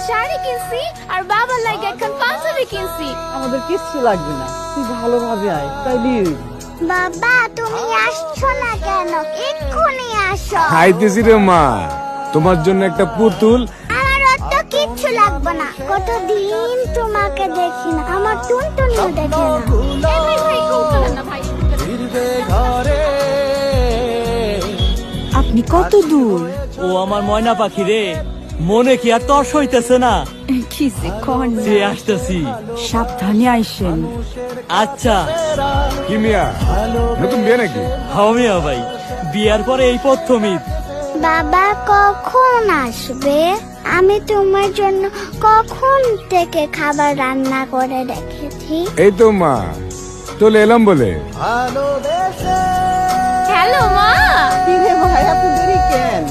শাড়ি কিনছি আর বাবার লাগে এখন পাঞ্জাবি কিনছি। আমাদের কিচ্ছু লাগবে না, তুই ভালোভাবে আয় তাইলে। বাবা তুমি আসছো না কেন? এক্ষুনি আসো। খাইতেছি রে মা, তোমার জন্য একটা পুতুল। আমার অত কিচ্ছু লাগবে না, কতদিন তোমাকে দেখি না, আমার টুনটুনিও দেখে না। এই ভাই ভাই কৌতূহল না ভাই। আপনি কত দূর? ও আমার ময়না পাখি রে, মনে কি আর তর্স হইতেছে না? কিসে কোন যে আসতেছি। সাবধানে আইসেন। আচ্ছা। কি মিয়া, নতুন বিয়ে নাকি? হামিয়া ভাই, বিয়ার পরে এই প্রথম ঈদ। বাবা কখন আসবে? আমি তোমার জন্য কখন থেকে খাবার রান্না করে রেখেছি। এই তো মা, চলে এলাম বলে। হ্যালো মা। কি রে ভাই, এত দেরি কেন?